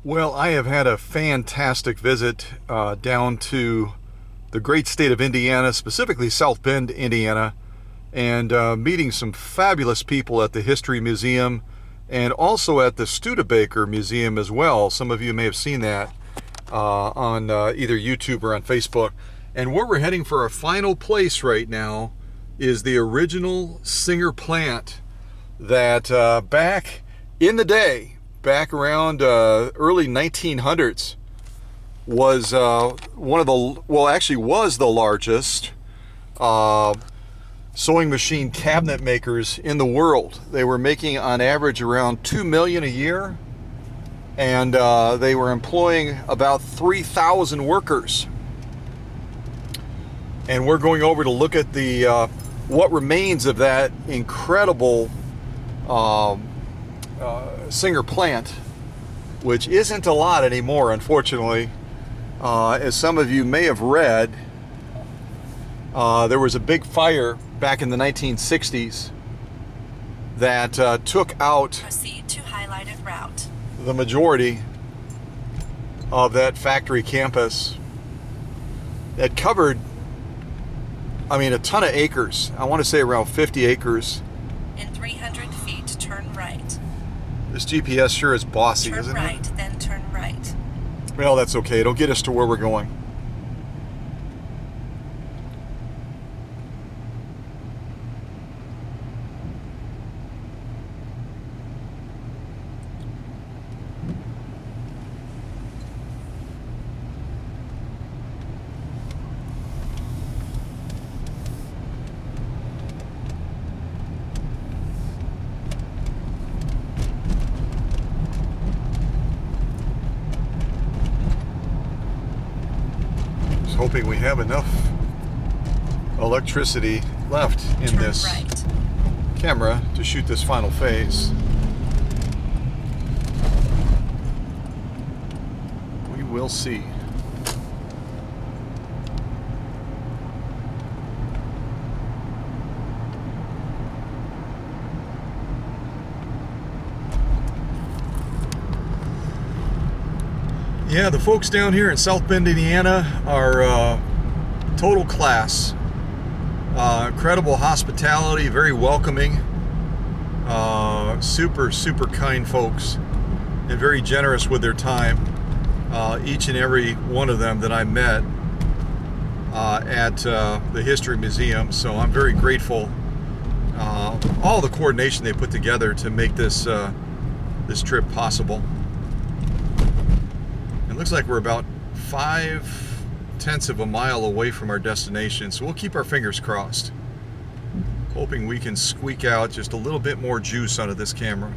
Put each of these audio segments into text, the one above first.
Well, I have had a fantastic visit down to the great state of Indiana, specifically South Bend, Indiana, and meeting some fabulous people at the History Museum and also at the Studebaker Museum as well. Some of you may have seen that on either YouTube or on Facebook. And where we're heading for our final place right now is the original Singer plant that back in the day, back around early 1900s, was one of the, well, actually was the largest sewing machine cabinet makers in the world. They were making on average around 2 million a year, and they were employing about 3,000 workers. And we're going over to look at the what remains of that incredible Singer plant, which isn't a lot anymore, unfortunately. As some of you may have read, there was a big fire back in the 1960s that took out Proceed to highlighted route. the majority of that factory campus. It covered, I mean, a ton of acres. I want to say around 50 acres. In 300 feet, turn right. This GPS sure is bossy, Turn isn't right, it? then turn right. Well, that's okay. It'll get us to where we're going. Hoping we have enough electricity left in Turn this right. camera to shoot this final phase. We will see. Yeah, the folks down here in South Bend, Indiana are total class. Incredible hospitality, very welcoming. Super, super kind folks and very generous with their time. Each and every one of them that I met at the History Museum. So I'm very grateful. All the coordination they put together to make this trip possible. It looks like we're about 5/10 of a mile away from our destination, so we'll keep our fingers crossed, hoping we can squeak out just a little bit more juice out of this camera.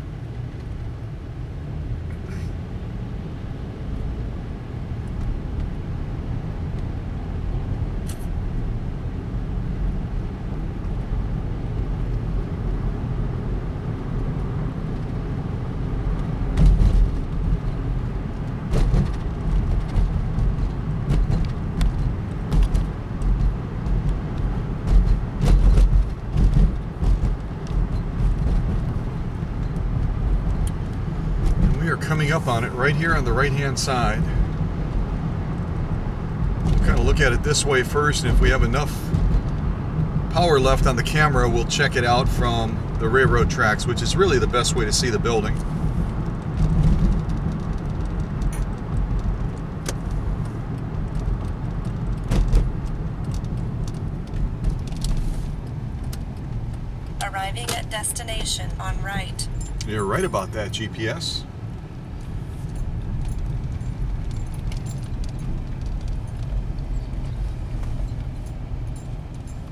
Coming up on it right here on the right hand side. We'll kind of look at it this way first, and if we have enough power left on the camera, we'll check it out from the railroad tracks, which is really the best way to see the building. Arriving at destination on right. You're right about that, GPS.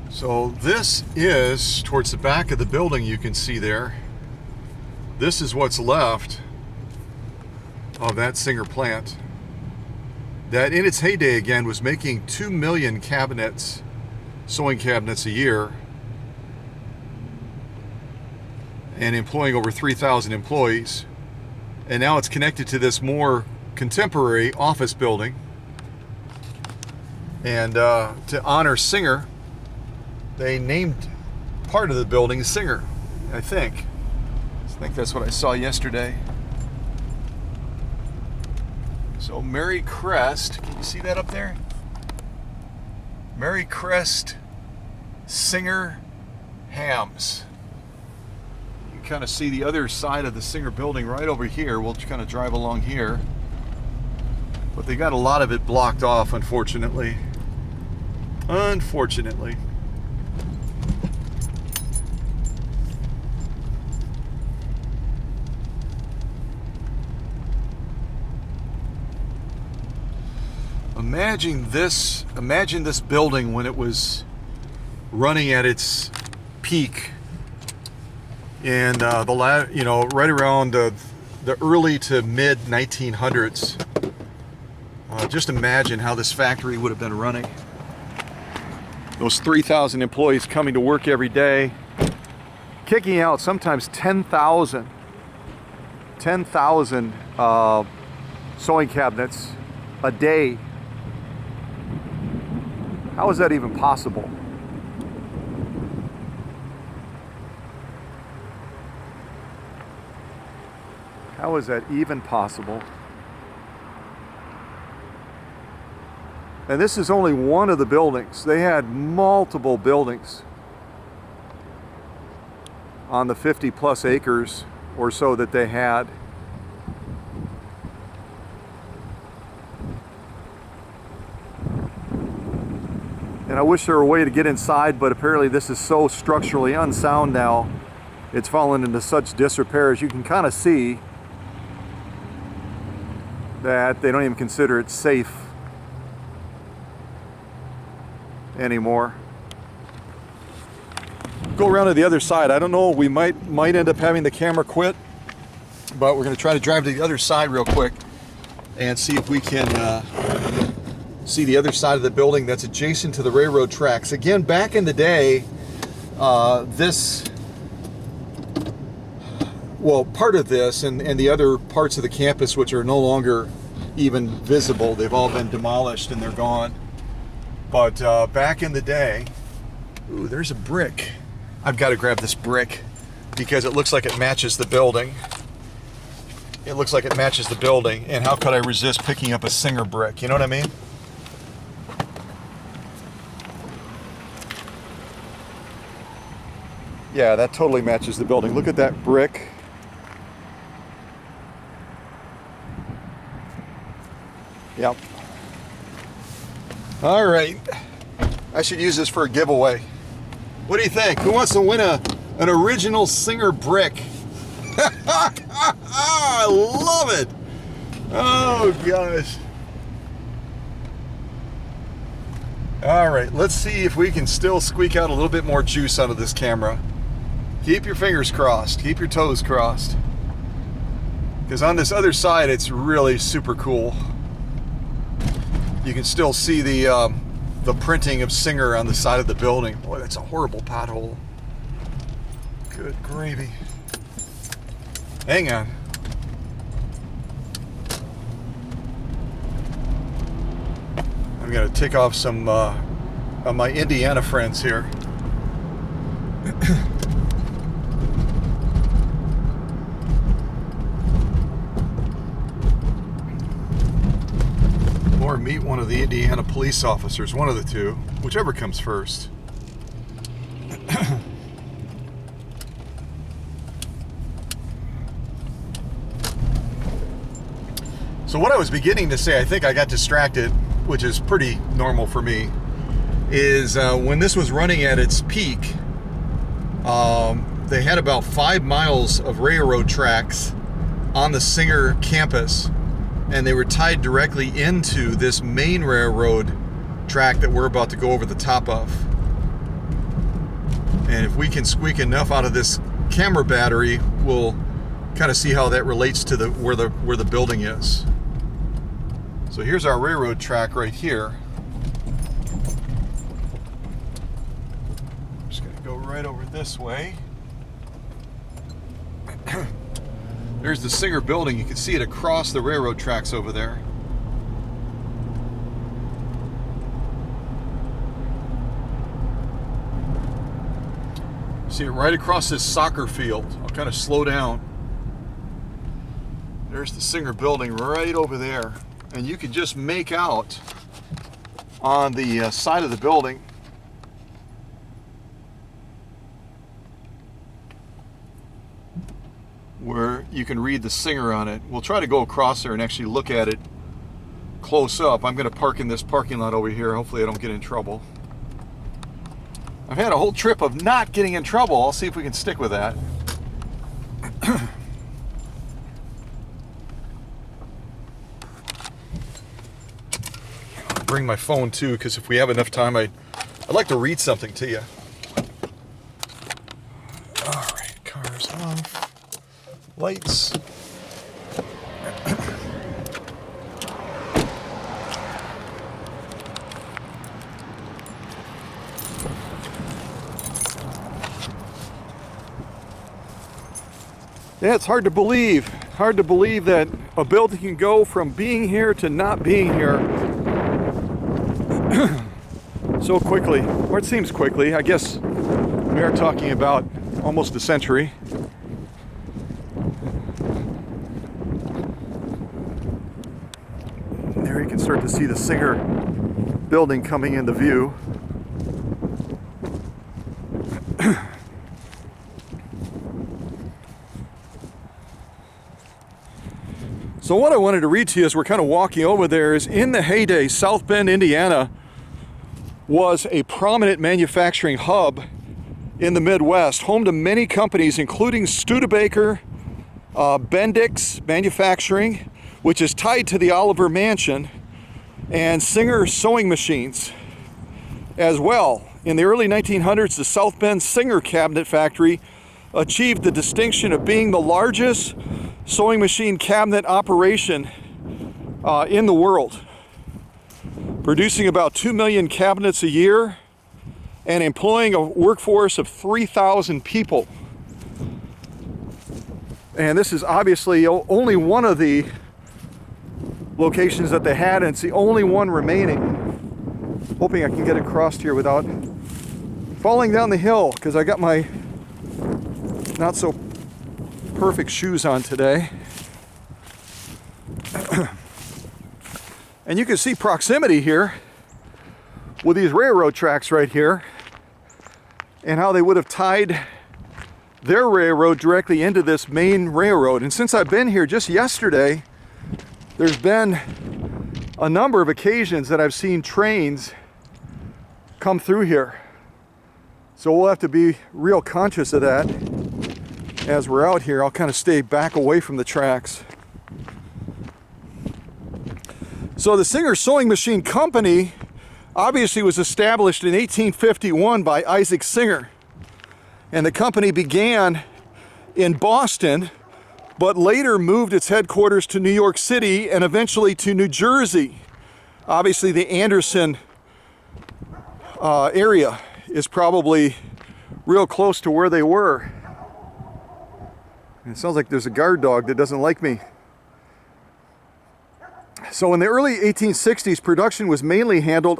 So this is towards the back of the building, you can see there. This is what's left of that Singer plant that in its heyday again was making 2 million cabinets, sewing cabinets a year, and employing over 3,000 employees. And now it's connected to this more contemporary office building. And to honor Singer, they named part of the building Singer, I think. I think that's what I saw yesterday. So Mary Crest, can you see that up there? Mary Crest Singer Hams. You can kind of see the other side of the Singer building right over here. We'll kind of drive along here. But they got a lot of it blocked off, unfortunately. Unfortunately. Imagine this building when it was running at its peak in right around the early to mid 1900s. Just imagine how this factory would have been running. Those 3,000 employees coming to work every day, kicking out sometimes 10,000 sewing cabinets a day. How is that even possible? How is that even possible? And this is only one of the buildings. They had multiple buildings on the 50 plus acres or so that they had. And I wish there were a way to get inside, but apparently this is so structurally unsound now. It's fallen into such disrepair, as you can kind of see, that they don't even consider it safe anymore. Go around to the other side. I don't know, we might end up having the camera quit, but we're going to try to drive to the other side real quick and see if we can see the other side of the building that's adjacent to the railroad tracks. Again, back in the day, part of this and the other parts of the campus, which are no longer even visible, they've all been demolished and they're gone. But back in the day, ooh, there's a brick. I've got to grab this brick because it looks like it matches the building. It looks like it matches the building, and how could I resist picking up a Singer brick? You know what I mean? Yeah, that totally matches the building. Look at that brick. Yep. All right. I should use this for a giveaway. What do you think? Who wants to win an original Singer brick? I love it. Oh, gosh. All right, let's see if we can still squeak out a little bit more juice out of this camera. Keep your fingers crossed. Keep your toes crossed. Because on this other side, it's really super cool. You can still see the printing of Singer on the side of the building. Boy, that's a horrible pothole. Good gravy. Hang on. I'm going to tick off some of my Indiana friends here. Or meet one of the Indiana police officers, one of the two, whichever comes first. So what I was beginning to say, I think I got distracted, which is pretty normal for me, is when this was running at its peak, they had about 5 miles of railroad tracks on the Singer campus, and they were tied directly into this main railroad track that we're about to go over the top of. And if we can squeak enough out of this camera battery, we'll kind of see how that relates to where the building is. So here's our railroad track right here. I'm just going to go right over this way. There's the Singer building. You can see it across the railroad tracks over there. See it right across this soccer field. I'll kind of slow down. There's the Singer building right over there. And you can just make out on the side of the building where you can read the Singer on it. We'll try to go across there and actually look at it close up. I'm going to park in this parking lot over here. Hopefully I don't get in trouble. I've had a whole trip of not getting in trouble. I'll see if we can stick with that. I'll bring my phone too, because if we have enough time, I'd like to read something to you. All right, cars off. Lights. Yeah, it's hard to believe. Hard to believe that a building can go from being here to not being here so quickly. Or it seems quickly. I guess we are talking about almost a century. There you can start to see the Singer building coming into view. So what I wanted to read to you as we're kind of walking over there is, in the heyday, South Bend, Indiana was a prominent manufacturing hub in the Midwest, home to many companies including Studebaker, Bendix Manufacturing, which is tied to the Oliver Mansion, and Singer Sewing Machines as well. In the early 1900s, the South Bend Singer Cabinet Factory achieved the distinction of being the largest sewing machine cabinet operation in the world, producing about 2 million cabinets a year and employing a workforce of 3,000 people. And this is obviously only one of the locations that they had, and it's the only one remaining. Hoping I can get across here without falling down the hill, because I got my not so perfect shoes on today. And you can see proximity here with these railroad tracks right here, and how they would have tied their railroad directly into this main railroad. And since I've been here just yesterday, there's been a number of occasions that I've seen trains come through here. So we'll have to be real conscious of that as we're out here. I'll kind of stay back away from the tracks. So the Singer Sewing Machine Company obviously was established in 1851 by Isaac Singer. And the company began in Boston, but later moved its headquarters to New York City and eventually to New Jersey. Obviously the Anderson area is probably real close to where they were. It sounds like there's a guard dog that doesn't like me. So in the early 1860s, production was mainly handled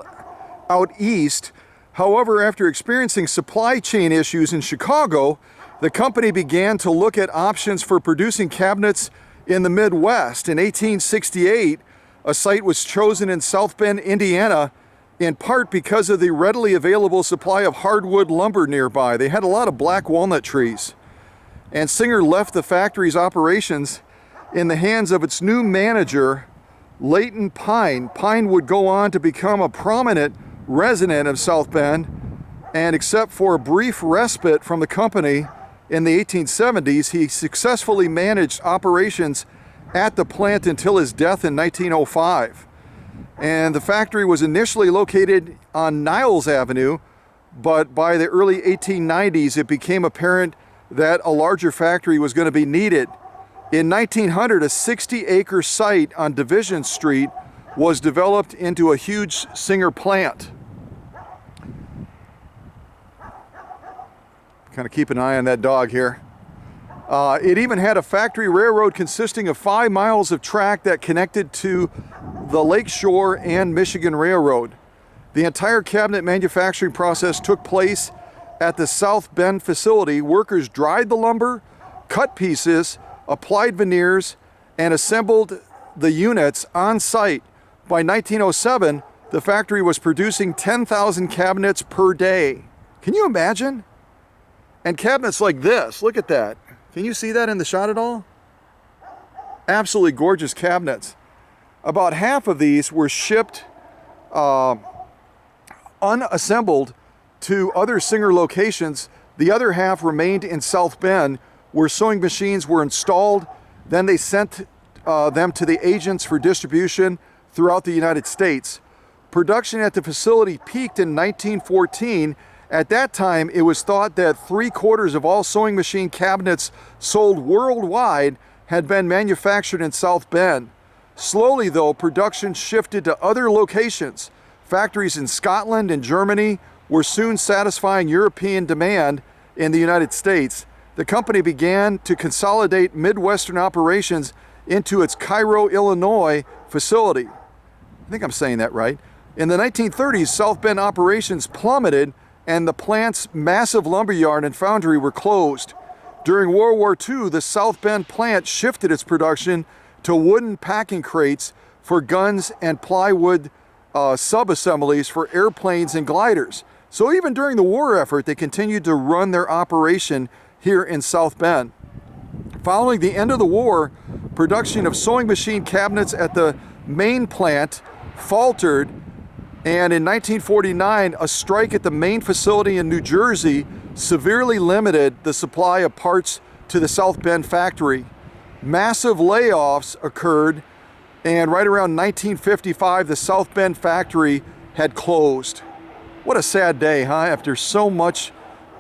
out east. However, after experiencing supply chain issues in Chicago, the company began to look at options for producing cabinets in the Midwest. In 1868, a site was chosen in South Bend, Indiana, in part because of the readily available supply of hardwood lumber nearby. They had a lot of black walnut trees. And Singer left the factory's operations in the hands of its new manager, Leighton Pine. Pine would go on to become a prominent resident of South Bend, and except for a brief respite from the company in the 1870s, he successfully managed operations at the plant until his death in 1905. And the factory was initially located on Niles Avenue, but by the early 1890s, it became apparent that a larger factory was going to be needed. In 1900, a 60-acre site on Division Street was developed into a huge Singer plant. Kind of keep an eye on that dog here. It even had a factory railroad consisting of 5 miles of track that connected to the Lakeshore and Michigan Railroad. The entire cabinet manufacturing process took place at the South Bend facility. Workers dried the lumber, cut pieces, applied veneers, and assembled the units on site. By 1907, the factory was producing 10,000 cabinets per day. Can you imagine? And cabinets like this, look at that. Can you see that in the shot at all? Absolutely gorgeous cabinets. About half of these were shipped unassembled to other Singer locations. The other half remained in South Bend, where sewing machines were installed. Then they sent them to the agents for distribution throughout the United States. Production at the facility peaked in 1914. At that time, it was thought that 3/4 of all sewing machine cabinets sold worldwide had been manufactured in South Bend. Slowly, though, production shifted to other locations. Factories in Scotland and Germany were soon satisfying European demand in the United States. The company began to consolidate Midwestern operations into its Cairo, Illinois facility. I think I'm saying that right. In the 1930s, South Bend operations plummeted and the plant's massive lumberyard and foundry were closed. During World War II, the South Bend plant shifted its production to wooden packing crates for guns and plywood sub-assemblies for airplanes and gliders. So even during the war effort, they continued to run their operation here in South Bend. Following the end of the war, production of sewing machine cabinets at the main plant faltered, and in 1949, a strike at the main facility in New Jersey severely limited the supply of parts to the South Bend factory. Massive layoffs occurred, and right around 1955, the South Bend factory had closed. What a sad day, huh? After so much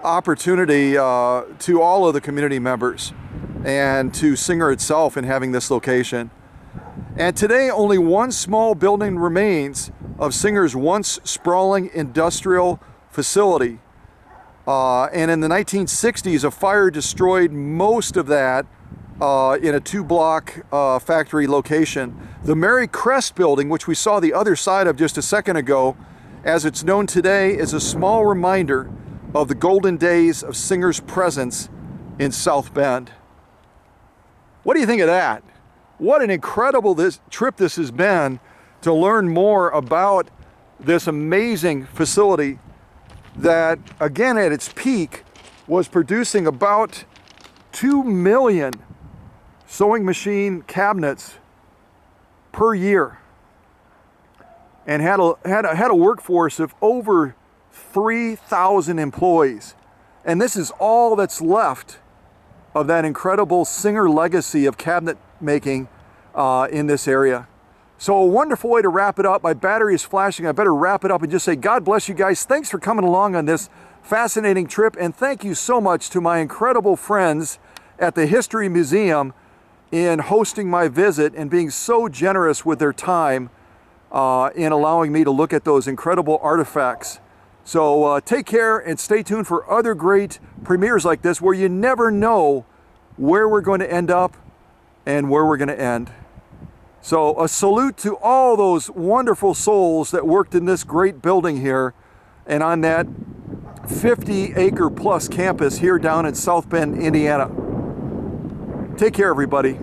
opportunity to all of the community members and to Singer itself in having this location. And today, only one small building remains of Singer's once sprawling industrial facility. And in the 1960s, a fire destroyed most of that in a 2-block factory location. The Mary Crest building, which we saw the other side of just a second ago, as it's known today, is a small reminder of the golden days of Singer's presence in South Bend. What do you think of that? What an incredible trip this has been to learn more about this amazing facility that, again, at its peak, was producing about 2 million sewing machine cabinets per year, and had a workforce of over 3,000 employees. And this is all that's left of that incredible Singer legacy of cabinet making in this area. So a wonderful way to wrap it up. My battery is flashing. I better wrap it up and just say God bless you guys. Thanks for coming along on this fascinating trip, and thank you so much to my incredible friends at the History Museum in hosting my visit and being so generous with their time in allowing me to look at those incredible artifacts. So take care and stay tuned for other great premieres like this, where you never know where we're going to end up and where we're going to end. So a salute to all those wonderful souls that worked in this great building here and on that 50-acre plus campus here down in South Bend, Indiana. Take care, everybody.